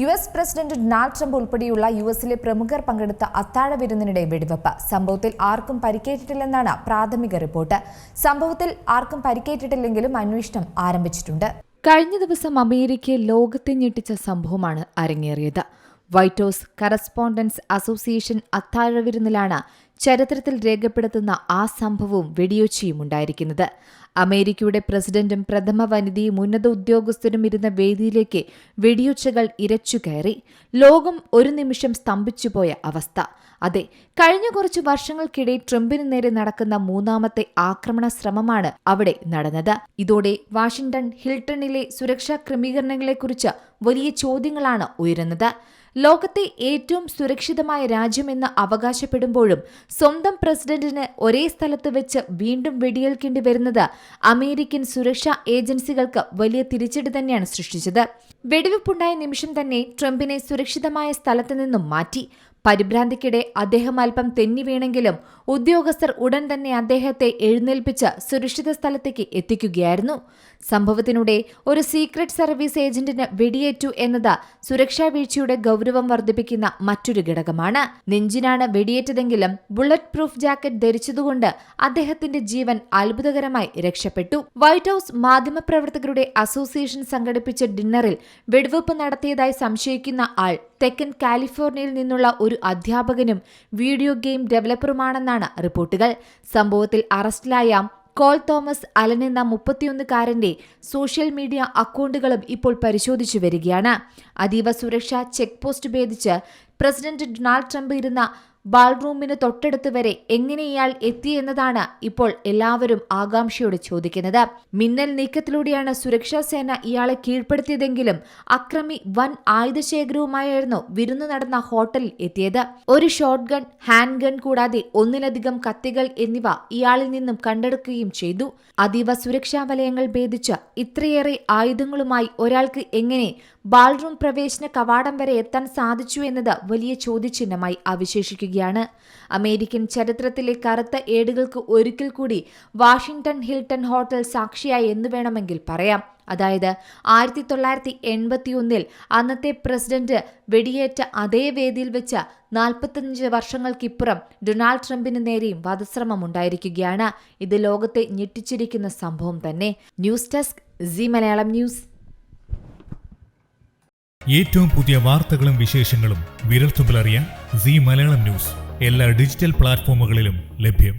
US president Donald Trump ഉൾപ്പെടെയുള്ള യുഎസിലെ പ്രമുഖർ പങ്കെടുത്ത അത്താഴ വിരുന്നിനിടെ വെടിവെപ്പ്. സംഭവത്തിൽ ആർക്കും പരിക്കേറ്റിട്ടില്ലെന്നാണ് പ്രാഥമിക റിപ്പോർട്ട്. സംഭവത്തിൽ ആർക്കും പരിക്കേറ്റിട്ടില്ലെങ്കിലും അന്വേഷണം ആരംഭിച്ചിട്ടുണ്ട്. കഴിഞ്ഞ ദിവസം അമേരിക്കയിൽ ലോകത്തെ ഞെട്ടിച്ച സംഭവമാണ് അരങ്ങേറിയത്. വൈറ്റ് ഹൌസ് കറസ്പോണ്ടൻസ് അസോസിയേഷൻ അത്താഴ വിരുന്നിലാണ് ചരിത്രത്തിൽ രേഖപ്പെടുത്തുന്ന ആ സംഭവവും വെടിയൊച്ചയും ഉണ്ടായിരിക്കുന്നത്. അമേരിക്കയുടെ പ്രസിഡന്റും പ്രഥമ വനിതയും ഉന്നത ഉദ്യോഗസ്ഥരും ഇരുന്ന വേദിയിലേക്ക് വെടിയൊച്ചകൾ ഇരച്ചുകയറി. ലോകം ഒരു നിമിഷം സ്തംഭിച്ചുപോയ അവസ്ഥ. അതെ, കഴിഞ്ഞ കുറച്ചു വർഷങ്ങൾക്കിടെ ട്രംപിന് നേരെ നടക്കുന്ന മൂന്നാമത്തെ ആക്രമണ ശ്രമമാണ് അവിടെ നടന്നത്. ഇതോടെ വാഷിംഗ്ടൺ ഹിൽട്ടണിലെ സുരക്ഷാ ക്രമീകരണങ്ങളെക്കുറിച്ച് വലിയ ചോദ്യങ്ങളാണ് ഉയരുന്നത്. ലോകത്തെ ഏറ്റവും സുരക്ഷിതമായ രാജ്യമെന്ന് അവകാശപ്പെടുമ്പോഴും സ്വന്തം പ്രസിഡന്റിന് ഒരേ സ്ഥലത്ത് വെച്ച് വീണ്ടും വെടിയേൽക്കേണ്ടി വരുന്നത് അമേരിക്കൻ സുരക്ഷാ ഏജൻസികൾക്ക് വലിയ തിരിച്ചടി തന്നെയാണ് സൃഷ്ടിച്ചത്. വെടിവെപ്പുണ്ടായ നിമിഷം തന്നെ ട്രംപിനെ സുരക്ഷിതമായ സ്ഥലത്ത് നിന്നും മാറ്റി. പരിഭ്രാന്തിക്കിടെ അദ്ദേഹം അല്പം തെന്നി വീണെങ്കിലും ഉദ്യോഗസ്ഥർ ഉടൻ തന്നെ അദ്ദേഹത്തെ എഴുന്നേൽപ്പിച്ച് സുരക്ഷിത സ്ഥലത്തേക്ക് എത്തിക്കുകയായിരുന്നു. സംഭവത്തിനിടെ ഒരു സീക്രട്ട് സർവീസ് ഏജന്റിന് വെടിയേറ്റു എന്നത് സുരക്ഷാ വീഴ്ചയുടെ ഗൗരവം വർദ്ധിപ്പിക്കുന്ന മറ്റൊരു ഘടകമാണ്. നെഞ്ചിനാണ് വെടിയേറ്റതെങ്കിലും ബുള്ളറ്റ് പ്രൂഫ് ജാക്കറ്റ് ധരിച്ചതുകൊണ്ട് അദ്ദേഹത്തിന്റെ ജീവൻ അത്ഭുതകരമായി രക്ഷപ്പെട്ടു. വൈറ്റ് ഹൌസ് മാധ്യമപ്രവർത്തകരുടെ അസോസിയേഷൻ സംഘടിപ്പിച്ച ഡിന്നറിൽ വെടിവെപ്പ് നടത്തിയതായി സംശയിക്കുന്ന ആൾ തെക്കൻ കാലിഫോർണിയയിൽ നിന്നുള്ള ഒരു അധ്യാപകനും വീഡിയോ ഗെയിം ഡെവലപ്പറുമാണെന്നാണ് റിപ്പോർട്ടുകൾ. സംഭവത്തിൽ അറസ്റ്റിലായ കോൾ തോമസ് അലൻ എന്ന 31-കാരന്റെ സോഷ്യൽ മീഡിയ അക്കൗണ്ടുകളും ഇപ്പോൾ പരിശോധിച്ചു വരികയാണ്. അതീവ സുരക്ഷാ ചെക്ക് പോസ്റ്റ് ഭേദിച്ച് പ്രസിഡന്റ് ഡൊണാൾഡ് ട്രംപ് ഇരുന്ന ബാൾറൂമിന് തൊട്ടടുത്ത് വരെ എങ്ങനെ ഇയാൾ എത്തിയെന്നതാണ് ഇപ്പോൾ എല്ലാവരും ആകാംക്ഷയോടെ ചോദിക്കുന്നത്. മിന്നൽ നീക്കത്തിലൂടെയാണ് സുരക്ഷാ സേന ഇയാളെ കീഴ്പ്പെടുത്തിയതെങ്കിലും അക്രമി വൻ ആയുധശേഖരവുമായിരുന്നു വിരുന്നു നടന്ന ഹോട്ടലിൽ എത്തിയത്. ഒരു ഷോട്ട് ഗൺ, ഹാൻഡ് ഗൺ കൂടാതെ ഒന്നിലധികം കത്തികൾ എന്നിവ ഇയാളിൽ നിന്നും കണ്ടെടുക്കുകയും ചെയ്തു. അതീവ സുരക്ഷാ വലയങ്ങൾ ഭേദിച്ച് ഇത്രയേറെ ആയുധങ്ങളുമായി ഒരാൾക്ക് എങ്ങനെ ബാൾറൂം പ്രവേശന കവാടം വരെ എത്താൻ സാധിച്ചു എന്നത് വലിയ ചോദ്യചിഹ്നമായി അവശേഷിക്കുകയാണ്. അമേരിക്കൻ ചരിത്രത്തിലെ കറുത്ത ഏടുകൾക്ക് ഒരിക്കൽ കൂടി വാഷിംഗ്ടൺ ഹിൽട്ടൺ ഹോട്ടൽ സാക്ഷിയായി എന്ന് വേണമെങ്കിൽ പറയാം. അതായത് 1981 അന്നത്തെ പ്രസിഡന്റ് വെടിയേറ്റ അതേ വേദിയിൽ വെച്ച് 45 വർഷങ്ങൾക്കിപ്പുറം ഡൊണാൾഡ് ട്രംപിന് നേരെയും വധശ്രമം ഉണ്ടായിരിക്കുകയാണ്. ഇത് ലോകത്തെ ഞെട്ടിച്ചിരിക്കുന്ന സംഭവം തന്നെ. News desk C Malayalam news. ഏറ്റവും പുതിയ വാർത്തകളും വിശേഷങ്ങളും വിരൽത്തുമ്പിലറിയാൻ സി മലയാളം ന്യൂസ് എല്ലാ ഡിജിറ്റൽ പ്ലാറ്റ്ഫോമുകളിലും ലഭ്യം.